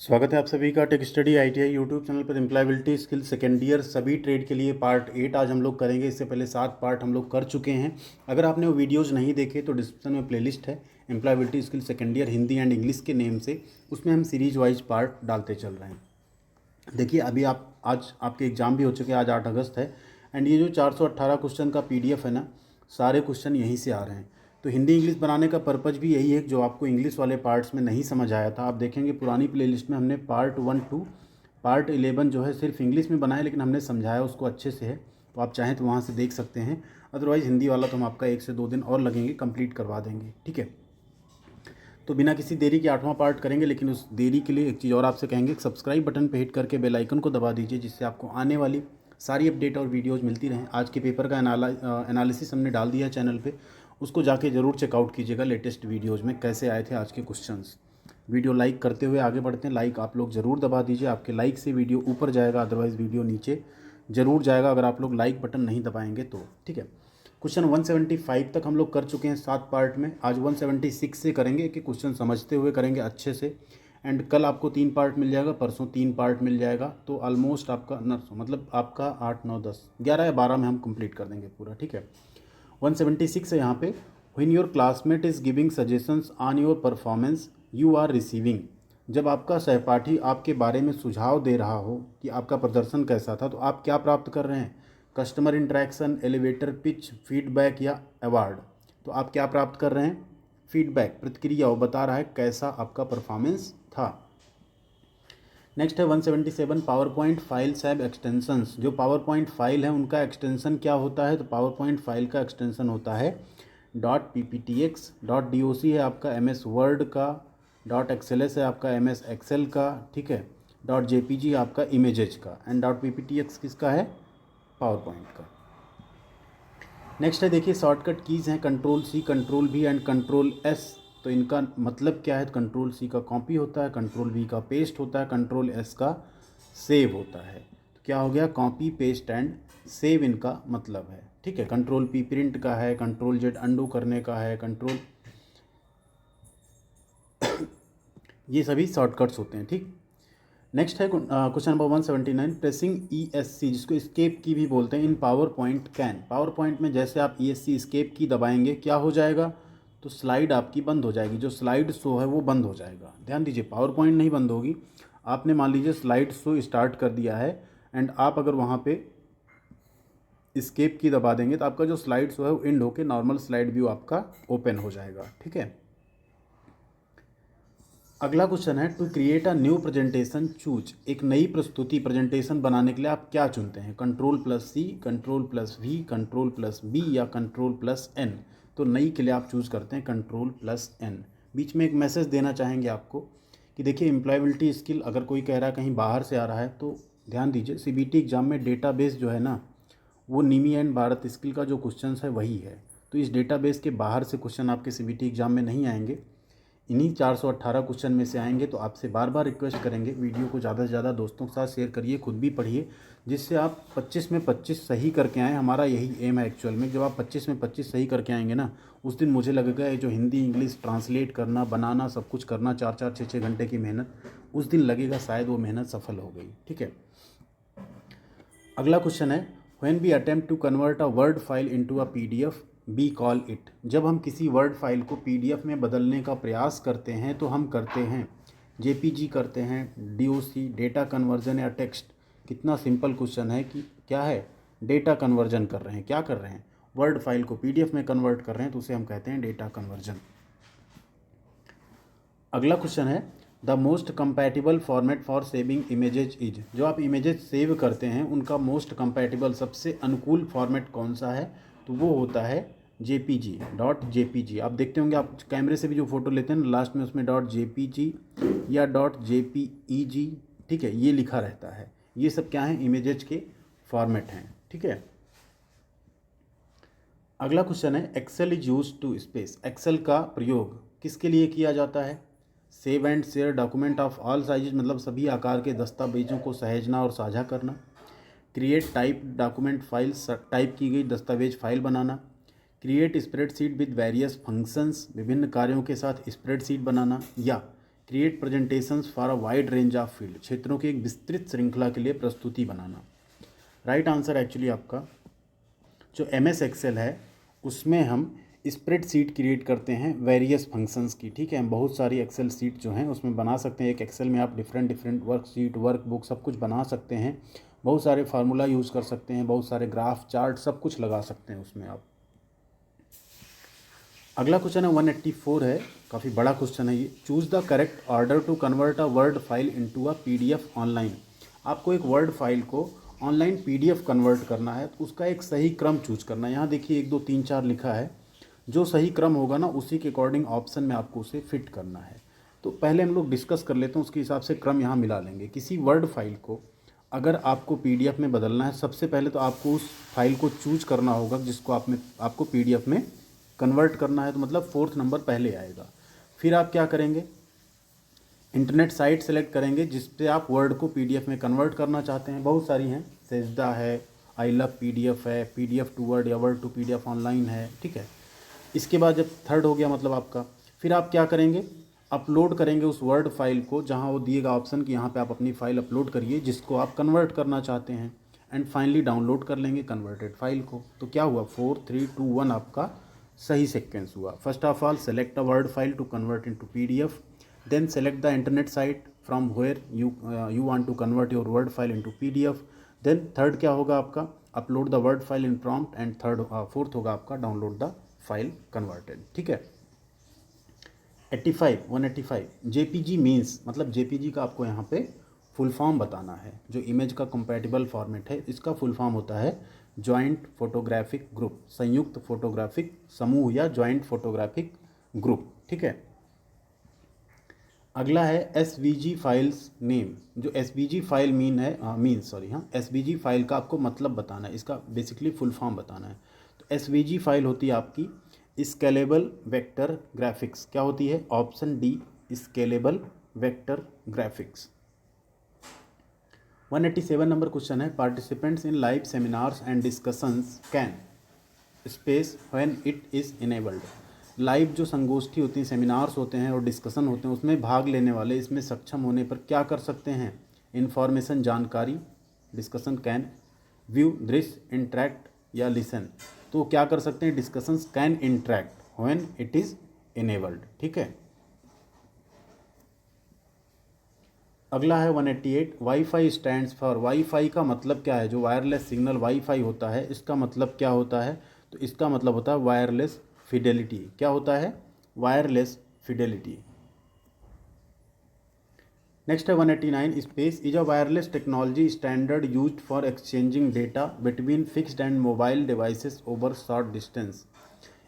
स्वागत है आप सभी का tech study ITI YouTube channel पर। एम्प्लॉयबिलिटी स्किल सेकेंड ईयर सभी ट्रेड के लिए पार्ट 8 आज हम लोग करेंगे। इससे पहले 7 पार्ट हम लोग कर चुके हैं। अगर आपने वो वीडियोज़ नहीं देखे तो डिस्क्रिप्शन में प्लेलिस्ट है employability skill second year Hindi and English के नेम से, उसमें हम सीरीज वाइज पार्ट डालते चल रहे हैं। देखिए अभी आज आपके एग्ज़ाम भी हो चुके हैं, आज 8 अगस्त है। एंड ये जो 418 क्वेश्चन का PDF है ना, सारे क्वेश्चन यहीं से आ रहे हैं। तो हिंदी इंग्लिश बनाने का पर्पज़ भी यही है, जो आपको इंग्लिश वाले पार्ट्स में नहीं समझ आया था। आप देखेंगे पुरानी प्लेलिस्ट में हमने पार्ट 1 टू पार्ट 11 जो है सिर्फ इंग्लिश में बनाया, लेकिन हमने समझाया उसको अच्छे से है। तो आप चाहें तो वहाँ से देख सकते हैं। अदरवाइज़ हिंदी वाला तो हम आपका 1 से 2 दिन और लगेंगे, कंप्लीट करवा देंगे, ठीक है। तो बिना किसी देरी के 8वां पार्ट करेंगे, लेकिन उस देरी के लिए एक चीज़ और आपसे कहेंगे, सब्सक्राइब बटन पे हिट करके बेल आइकन को दबा दीजिए, जिससे आपको आने वाली सारी अपडेट और वीडियोज़ मिलती रहें। आज के पेपर का एनालिसिस हमने डाल दिया है चैनल पे, उसको जाके ज़रूर चेकआउट कीजिएगा। लेटेस्ट वीडियोज़ में कैसे आए थे आज के क्वेश्चंस। वीडियो लाइक करते हुए आगे बढ़ते हैं। लाइक आप लोग ज़रूर दबा दीजिए, आपके लाइक से वीडियो ऊपर जाएगा, अदरवाइज़ वीडियो नीचे ज़रूर जाएगा अगर आप लोग लाइक बटन नहीं दबाएंगे तो, ठीक है। क्वेश्चन 175 तक हम लोग कर चुके हैं 7 पार्ट में। आज 176 से करेंगे कि क्वेश्चन समझते हुए करेंगे अच्छे से। एंड कल आपको 3 पार्ट मिल जाएगा, परसों 3 पार्ट मिल जाएगा। तो ऑलमोस्ट आपका मतलब आपका 8 9 10 11 या 12 में हम कंप्लीट कर देंगे पूरा, ठीक है। 176 है यहाँ पे, when your classmate is giving suggestions on your performance you are receiving. जब आपका सहपाठी आपके बारे में सुझाव दे रहा हो कि आपका प्रदर्शन कैसा था, तो आप क्या प्राप्त कर रहे हैं? Customer interaction, elevator pitch, feedback या अवार्ड। तो आप क्या प्राप्त कर रहे हैं? फीडबैक, प्रतिक्रिया। वो बता रहा है कैसा आपका परफॉर्मेंस था। नेक्स्ट है 177, power point files have extensions. जो पावर पॉइंट फाइल है उनका एक्सटेंशन क्या होता है? तो पावर पॉइंट फाइल का एक्सटेंशन होता है .pptx, .doc है आपका MS वर्ड का, .xls है आपका MS एक्सेल का, ठीक है, .jpg आपका इमेजेज का, एंड .pptx किसका है? पावर पॉइंट का। नेक्स्ट है देखिए, शॉर्टकट कीज़ हैं Ctrl+C, Ctrl+V एंड Ctrl+S। तो इनका मतलब क्या है? Ctrl+C का कॉपी होता है, Ctrl+V का पेस्ट होता है, Ctrl+S का सेव होता है। तो क्या हो गया? कॉपी, पेस्ट एंड सेव इनका मतलब है, ठीक है। Ctrl+P प्रिंट का है, Ctrl+Z अंडू करने का है, कंट्रोल ये सभी शॉर्टकट्स होते हैं, ठीक। नेक्स्ट है क्वेश्चन नंबर 179, प्रेसिंग ESC, जिसको स्केप की भी बोलते हैं, in PowerPoint can. PowerPoint में जैसे आप ESC स्केप की दबाएंगे क्या हो जाएगा? तो स्लाइड आपकी बंद हो जाएगी, जो स्लाइड शो है वो बंद हो जाएगा। ध्यान दीजिए, पावर पॉइंट नहीं बंद होगी। आपने मान लीजिए स्लाइड शो स्टार्ट कर दिया है, एंड आप अगर वहाँ पे स्केप की दबा देंगे तो आपका जो स्लाइड शो है वो एंड होकर नॉर्मल स्लाइड व्यू आपका ओपन हो जाएगा, ठीक है। अगला क्वेश्चन है, to create a new presentation choose. एक नई प्रस्तुति प्रेजेंटेशन बनाने के लिए आप क्या चुनते हैं? Ctrl+C, Ctrl+V, Ctrl+B या Ctrl+N। तो नई के लिए आप चूज़ करते हैं Ctrl+N। बीच में एक मैसेज देना चाहेंगे आपको कि देखिए, एम्प्लॉयबिलिटी स्किल अगर कोई कह रहा है कहीं बाहर से आ रहा है तो ध्यान दीजिए, CBT एग्जाम में डेटाबेस जो है ना, वो निमी एंड भारत स्किल का जो क्वेश्चन है वही है। तो इस डेटाबेस के बाहर से क्वेश्चन आपके CBT एग्जाम में नहीं आएंगे, इन्हीं 418 क्वेश्चन में से आएंगे। तो आपसे बार बार रिक्वेस्ट करेंगे, वीडियो को ज़्यादा से ज़्यादा दोस्तों के साथ शेयर करिए, खुद भी पढ़िए, जिससे आप 25 में 25 सही करके आएँ। हमारा यही एम है एक्चुअल में। जब आप 25 में 25 सही करके आएंगे ना, उस दिन मुझे लगेगा ये जो हिंदी इंग्लिश ट्रांसलेट करना, बनाना, सब कुछ करना, 4-4 6-6 घंटे की मेहनत, उस दिन लगेगा शायद वो मेहनत सफल हो गई, ठीक है। अगला क्वेश्चन है, when we attempt to convert a word file into a PDF be call it. जब हम किसी वर्ड फाइल को PDF में बदलने का प्रयास करते हैं तो हम करते हैं JPG, करते हैं DOC, डेटा कन्वर्जन या टेक्स्ट। कितना सिंपल क्वेश्चन है कि क्या है? डेटा कन्वर्जन कर रहे हैं। क्या कर रहे हैं? वर्ड फाइल को PDF में कन्वर्ट कर रहे हैं, तो उसे हम कहते हैं डेटा कन्वर्जन। अगला क्वेश्चन है, the most compatible format for saving images is. जो आप इमेजेज सेव करते हैं उनका मोस्ट कंपैटिबल, सबसे अनुकूल फॉर्मेट कौन सा है? तो वो होता है JPG, .jpg। आप देखते होंगे, आप कैमरे से भी जो फोटो लेते हैं ना, लास्ट में उसमें .jpg या .jpeg, ठीक है, ये लिखा रहता है। ये सब क्या है? इमेजेज के फॉर्मेट हैं, ठीक है। अगला क्वेश्चन है, Excel is use to space. Excel का प्रयोग किसके लिए किया जाता है? Save and share document of all sizes, मतलब सभी आकार के दस्तावेजों को सहेजना और साझा करना। Create type document files, type की गई दस्तावेज file banana. Create spreadsheet with various functions, विभिन्न कार्यों के साथ स्प्रेडशीट बनाना। या create presentations for a wide range of field, क्षेत्रों की एक विस्तृत श्रृंखला के लिए प्रस्तुति बनाना। राइट आंसर एक्चुअली आपका जो MS एक्सेल है उसमें हम स्प्रेडशीट क्रिएट करते हैं वेरियस फंक्शंस की, ठीक है। हम बहुत सारी एक्सेल सीट जो हैं उसमें बना सकते हैं। एक एक्सेल में आप डिफरेंट वर्कशीट, वर्कबुक सब कुछ बना सकते हैं। बहुत सारे फार्मूला यूज़ कर सकते हैं, बहुत सारे ग्राफ, चार्ट सब कुछ लगा सकते हैं उसमें आप। अगला क्वेश्चन है 184 है, काफ़ी बड़ा क्वेश्चन है ये। Choose the correct order to convert a word file into a PDF online. आपको एक वर्ड फाइल को ऑनलाइन PDF कन्वर्ट करना है, तो उसका एक सही क्रम चूज करना है। यहाँ देखिए 1 2 3 4 लिखा है, जो सही क्रम होगा ना उसी के अकॉर्डिंग ऑप्शन में आपको उसे फिट करना है। तो पहले हम लोग डिस्कस कर लेते हैं, उसके हिसाब से क्रम यहाँ मिला लेंगे। किसी वर्ड फाइल को अगर आपको PDF में बदलना है, सबसे पहले तो आपको उस फाइल को चूज करना होगा जिसको आपको PDF में कन्वर्ट करना है, तो मतलब 4th नंबर पहले आएगा। फिर आप क्या करेंगे, इंटरनेट साइट सेलेक्ट करेंगे जिस पे आप वर्ड को PDF में कन्वर्ट करना चाहते हैं। बहुत सारी हैं, सेजदा है, आई लव PDF है, PDF टू वर्ड या वर्ड टू PDF ऑनलाइन है, ठीक है। इसके बाद जब 3rd हो गया मतलब आपका, फिर आप क्या करेंगे, अपलोड करेंगे उस वर्ड फाइल को, जहाँ वो दिएगा ऑप्शन कि यहाँ पे आप अपनी फ़ाइल अपलोड करिए जिसको आप कन्वर्ट करना चाहते हैं। एंड फाइनली डाउनलोड कर लेंगे कन्वर्टेड फाइल को। तो क्या हुआ, 4 3 2 1 आपका सही सीक्वेंस हुआ। First of all select a word file to convert into PDF, then select the internet site from where you want to convert your word file into PDF, then 3rd क्या होगा आपका, upload the word file in prompt, and 4th होगा आपका download the file converted, ठीक है। 185 JPG means, मतलब JPG का आपको यहाँ पे फुल फॉर्म बताना है। जो इमेज का कंपैटिबल फॉर्मेट है इसका फुल फॉर्म होता है जॉइंट फोटोग्राफिक ग्रुप, संयुक्त फोटोग्राफिक समूह या जॉइंट फोटोग्राफिक ग्रुप, ठीक है। अगला है SVG फाइल्स नेम। जो SVG फाइल SVG फाइल का आपको मतलब बताना है, इसका बेसिकली फुल फॉर्म बताना है। तो SVG फाइल होती है आपकी स्केलेबल वेक्टर ग्राफिक्स। क्या होती है, option D scalable vector graphics. 187 number question है, participants in live seminars and discussions can space when it is enabled. Live जो संगोष्ठी होती हैं, सेमिनार्स होते हैं और डिस्कशन होते हैं, उसमें भाग लेने वाले इसमें सक्षम होने पर क्या कर सकते हैं, इन्फॉर्मेशन जानकारी, डिस्कशन कैन, व्यू दृश्य, इंटरेक्ट या लिसन। तो क्या कर सकते हैं, discussions can interact when it is enabled, ठीक है। अगला है 188 वाईफाई स्टैंड्स फॉर। वाईफाई का मतलब क्या है, जो वायरलेस सिग्नल वाईफाई होता है इसका मतलब क्या होता है, तो इसका मतलब होता है वायरलेस फिडेलिटी। क्या होता है, वायरलेस फिडेलिटी। नेक्स्ट है 189 space is a wireless technology standard used for exchanging data between fixed and mobile devices over short distance.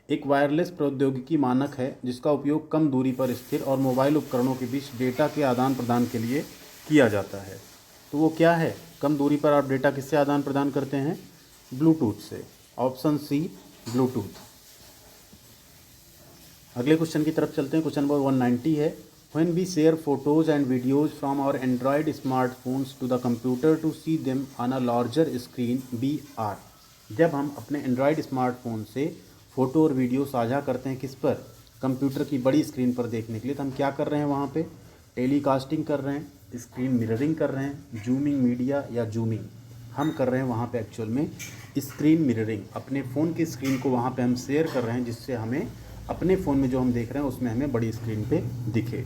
एक वायरलेस प्रौद्योगिकी मानक है जिसका उपयोग कम दूरी पर स्थिर और मोबाइल उपकरणों के बीच डेटा के आदान प्रदान के लिए किया जाता है। तो वो क्या है, कम दूरी पर आप डेटा किससे आदान प्रदान करते हैं, ब्लूटूथ से। Option C Bluetooth. अगले क्वेश्चन की तरफ चलते हैं। क्वेश्चन नंबर 190 है, when we share photos and videos from our Android smartphones to the computer to see them on a larger screen VR। जब हम अपने एंड्रॉयड स्मार्टफोन से फ़ोटो और वीडियो साझा करते हैं किस पर, कंप्यूटर की बड़ी स्क्रीन पर देखने के लिए, तो हम क्या कर रहे हैं, वहाँ पे टेलीकास्टिंग कर रहे हैं, स्क्रीन मिररिंग कर रहे हैं, जूमिंग मीडिया या जूमिंग हम कर रहे हैं वहाँ पे एक्चुअल में स्क्रीन मिररिंग। अपने फ़ोन की स्क्रीन को वहाँ पे हम शेयर कर रहे हैं जिससे हमें अपने फ़ोन में जो हम देख रहे हैं उसमें हमें बड़ी स्क्रीन पे दिखे।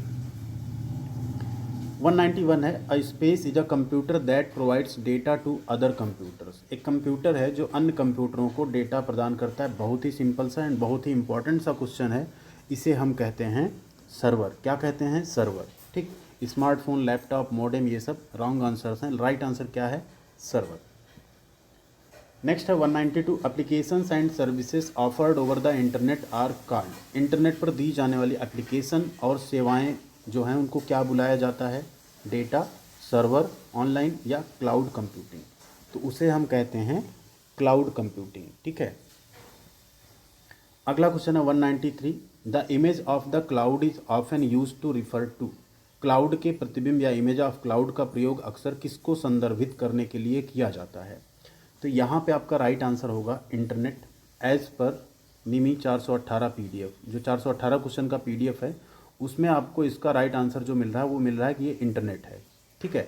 191 है, a space is a computer that provides data to other computers. एक कंप्यूटर है जो अन्य कंप्यूटरों को डेटा प्रदान करता है। बहुत ही सिंपल सा एंड बहुत ही इंपॉर्टेंट सा क्वेश्चन है। इसे हम कहते हैं सर्वर। क्या कहते हैं, सर्वर, ठीक। स्मार्टफोन, लैपटॉप, मॉडेम, ये सब रॉन्ग आंसर्स हैं। राइट आंसर क्या है, सर्वर। नेक्स्ट है 192 applications and services offered over the internet are called. Internet पर दी जाने वाली एप्लीकेशन और सेवाएं जो हैं उनको क्या बुलाया जाता है, डेटा, सर्वर, ऑनलाइन या क्लाउड कंप्यूटिंग। तो उसे हम कहते हैं क्लाउड कंप्यूटिंग, ठीक है। अगला क्वेश्चन है 193, the image of the cloud is often use to refer to. Cloud के प्रतिबिंब या इमेज ऑफ क्लाउड का प्रयोग अक्सर किसको संदर्भित करने के लिए किया जाता है। तो यहाँ पे आपका राइट आंसर होगा इंटरनेट, एज पर निमी 418 PDF। जो 418 क्वेश्चन का PDF है उसमें आपको इसका राइट आंसर जो मिल रहा है वो मिल रहा है कि ये इंटरनेट है, ठीक है।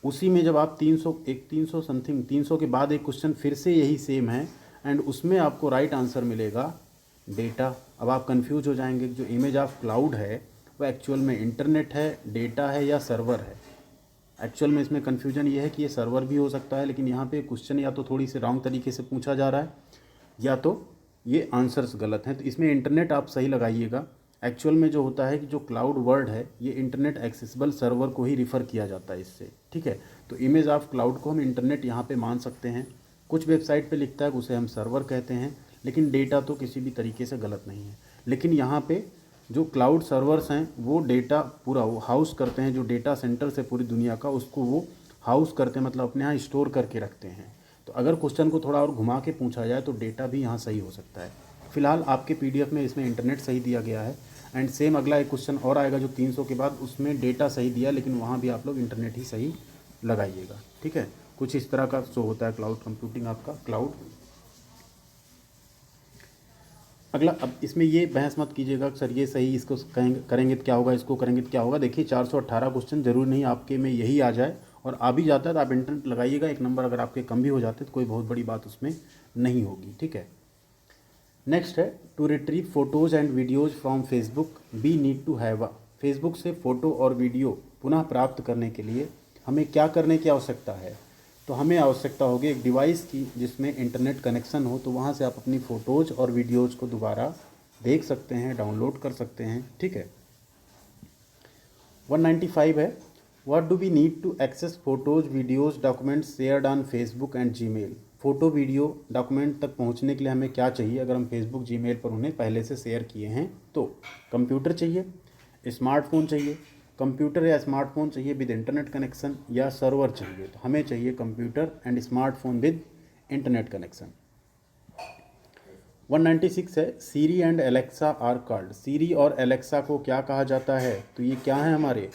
उसी में जब आप 300 समथिंग 300 के बाद एक क्वेश्चन फिर से यही सेम है एंड उसमें आपको राइट आंसर मिलेगा डेटा। अब आप कंफ्यूज हो जाएंगे कि जो इमेज ऑफ क्लाउड है वो एक्चुअल में इंटरनेट है, डेटा है या सर्वर है। एक्चुअल में इसमें कन्फ्यूजन ये है कि ये सर्वर भी हो सकता है, लेकिन यहाँ पे क्वेश्चन या तो थोड़ी सी रॉन्ग तरीके से पूछा जा रहा है या तो ये आंसर्स गलत हैं। तो इसमें इंटरनेट आप सही लगाइएगा। एक्चुअल में जो होता है कि जो क्लाउड वर्ड है ये इंटरनेट एक्सेसिबल सर्वर को ही रिफ़र किया जाता है इससे, ठीक है। तो इमेज ऑफ क्लाउड को हम इंटरनेट यहाँ पे मान सकते हैं। कुछ वेबसाइट पे लिखता है कि उसे हम सर्वर कहते हैं, लेकिन डेटा तो किसी भी तरीके से गलत नहीं है। लेकिन यहाँ पे जो क्लाउड सर्वर्स हैं वो डेटा पूरा वो हाउस करते हैं, जो डेटा सेंटर से पूरी दुनिया का उसको वो हाउस करते हैं, मतलब अपने यहाँ स्टोर करके रखते हैं। तो अगर क्वेश्चन को थोड़ा और घुमा के पूछा जाए तो डेटा भी यहाँ सही हो सकता है। फिलहाल आपके पीडीएफ में इसमें इंटरनेट सही दिया गया है एंड सेम अगला एक क्वेश्चन और आएगा जो 300 के बाद, उसमें डेटा सही दिया लेकिन वहाँ भी आप लोग इंटरनेट ही सही लगाइएगा, ठीक है। कुछ इस तरह का शो होता है क्लाउड कंप्यूटिंग, आपका क्लाउड। अगला, अब इसमें ये बहस मत कीजिएगा सर ये सही, इसको करेंगे तो क्या होगा, इसको करेंगे तो क्या होगा। देखिए 418 क्वेश्चन जरूर नहीं आपके में यही आ जाए, और आ भी जाता है तो आप इंटरनेट लगाइएगा। एक नंबर अगर आपके कम भी हो जाते तो कोई बहुत बड़ी बात उसमें नहीं होगी, ठीक है। नेक्स्ट है to retrieve photos and videos from Facebook we need to have Facebook से फ़ोटो और वीडियो पुनः प्राप्त करने के लिए हमें क्या करने की आवश्यकता है। तो हमें आवश्यकता होगी एक डिवाइस की जिसमें इंटरनेट कनेक्शन हो, तो वहाँ से आप अपनी फ़ोटोज़ और वीडियोज़ को दोबारा देख सकते हैं, डाउनलोड कर सकते हैं, ठीक है। 195 है what do we need to access photos videos documents shared on Facebook and Gmail. Photo video document तक पहुंचने के लिए हमें क्या चाहिए अगर हम फेसबुक जीमेल पर उन्हें पहले से शेयर किए हैं। तो कंप्यूटर चाहिए, स्मार्टफोन चाहिए, कंप्यूटर या स्मार्टफोन चाहिए विद इंटरनेट कनेक्शन, या सर्वर चाहिए। तो हमें चाहिए computer and smartphone with internet connection. 196 है सीरी एंड एलेक्सा आर कॉल्ड। सीरी और एलेक्सा को क्या कहा जाता है। तो ये क्या है हमारे,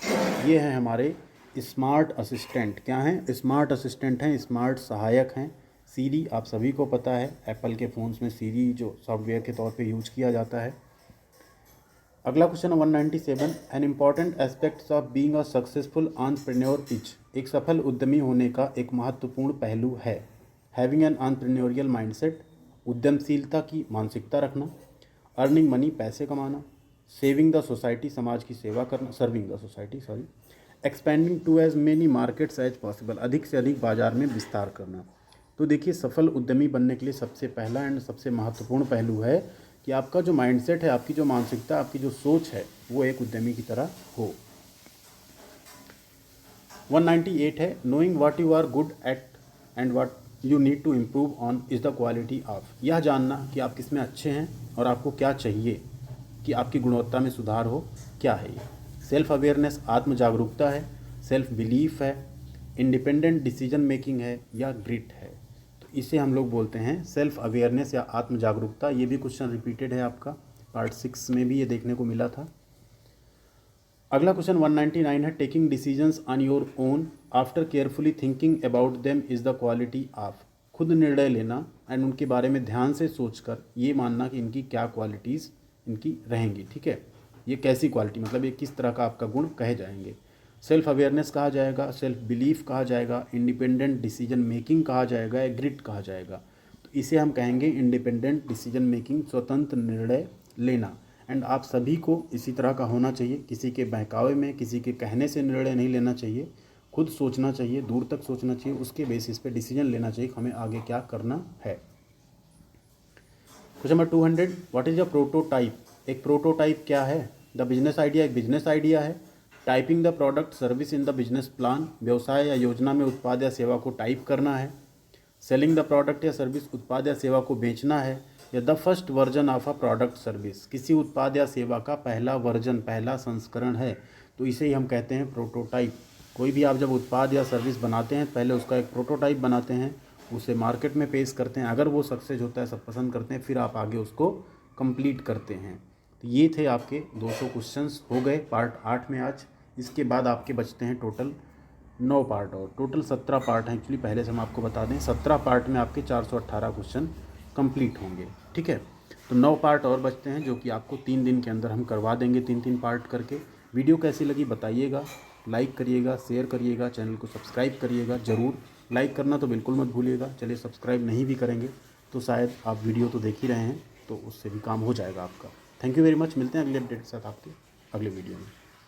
ये हैं हमारे स्मार्ट असिस्टेंट। क्या हैं, स्मार्ट असिस्टेंट हैं, स्मार्ट सहायक हैं। सीरी आप सभी को पता है, एप्पल के फ़ोन्स में सीरी जो सॉफ्टवेयर के तौर पे यूज किया जाता है। अगला question 197 an important aspects of being a successful entrepreneur is. एक सफल उद्यमी होने का एक महत्वपूर्ण पहलू है हैविंग एन एंटरप्रेन्योरियल माइंडसेट, उद्यमशीलता की मानसिकता रखना, अर्निंग मनी पैसे कमाना, सेविंग द सोसाइटी समाज की सेवा करना, serving the society sorry, expending to as many markets as possible, अधिक से अधिक बाजार में विस्तार करना। तो देखिए सफल उद्यमी बनने के लिए सबसे पहला एंड सबसे महत्वपूर्ण पहलू है कि आपका जो माइंडसेट है, आपकी जो मानसिकता, आपकी जो सोच है वो एक उद्यमी की तरह हो। 198 है knowing what you are good at and what you need to improve on is the quality of. यह जानना कि आप किस में अच्छे हैं और आपको क्या चाहिए कि आपकी गुणवत्ता में सुधार हो, क्या है ये। सेल्फ अवेयरनेस आत्म जागरूकता है, सेल्फ बिलीफ है, इंडिपेंडेंट डिसीजन मेकिंग है, या ग्रिट है। तो इसे हम लोग बोलते हैं सेल्फ अवेयरनेस या आत्म जागरूकता। ये भी क्वेश्चन रिपीटेड है आपका, पार्ट 6 में भी ये देखने को मिला था। अगला क्वेश्चन 199 है taking decisions on your own after carefully thinking about them is the quality of. खुद निर्णय लेना एंड उनके बारे में ध्यान से सोचकर ये मानना कि इनकी क्या क्वालिटीज़ इनकी रहेंगी, ठीक है। ये कैसी क्वालिटी, मतलब ये किस तरह का आपका गुण कहे जाएंगे। सेल्फ अवेयरनेस कहा जाएगा, सेल्फ बिलीफ कहा जाएगा, इंडिपेंडेंट डिसीजन मेकिंग कहा जाएगा, या ग्रिट कहा जाएगा। तो इसे हम कहेंगे इंडिपेंडेंट डिसीजन मेकिंग, स्वतंत्र निर्णय लेना। एंड आप सभी को इसी तरह का होना चाहिए, किसी के बहकावे में, किसी के कहने से निर्णय नहीं लेना चाहिए। खुद सोचना चाहिए, दूर तक सोचना चाहिए, उसके बेसिस पे डिसीजन लेना चाहिए कि हमें आगे क्या करना है। Question number 200 what is a prototype. एक प्रोटोटाइप क्या है। द बिजनेस आइडिया एक बिजनेस आइडिया है। Typing the product service in the business plan, व्यवसाय या योजना में उत्पाद या सेवा को टाइप करना है। सेलिंग द प्रोडक्ट या सर्विस, उत्पाद या सेवा को बेचना है। या the first version of a product service, किसी उत्पाद या सेवा का पहला वर्जन, पहला संस्करण है। तो इसे ही हम कहते हैं प्रोटोटाइप। कोई भी आप जब उत्पाद या सर्विस बनाते हैं पहले उसका एक प्रोटोटाइप बनाते हैं, उसे मार्केट में पेश करते हैं। अगर वो सक्सेस होता है, सब पसंद करते हैं, फिर आप आगे उसको कंप्लीट करते हैं। तो ये थे आपके 200 क्वेश्चंस हो गए पार्ट 8 में आज। इसके बाद आपके बचते हैं टोटल 9 पार्ट, और टोटल 17 पार्ट हैं एक्चुअली। पहले से हम आपको बता दें 17 पार्ट में आपके 418 क्वेश्चन कंप्लीट होंगे, ठीक है। तो 9 पार्ट और बचते हैं जो कि आपको 3 दिन के अंदर हम करवा देंगे, 3-3 पार्ट करके। वीडियो कैसी लगी बताइएगा, लाइक करिएगा, शेयर करिएगा, चैनल को सब्सक्राइब करिएगा ज़रूर। लाइक करना तो बिल्कुल मत भूलिएगा। चलिए सब्सक्राइब नहीं भी करेंगे तो शायद आप वीडियो तो देख ही रहे हैं, तो उससे भी काम हो जाएगा आपका। Thank you very much. मिलते हैं अगले अपडेट के साथ आपके अगले वीडियो में।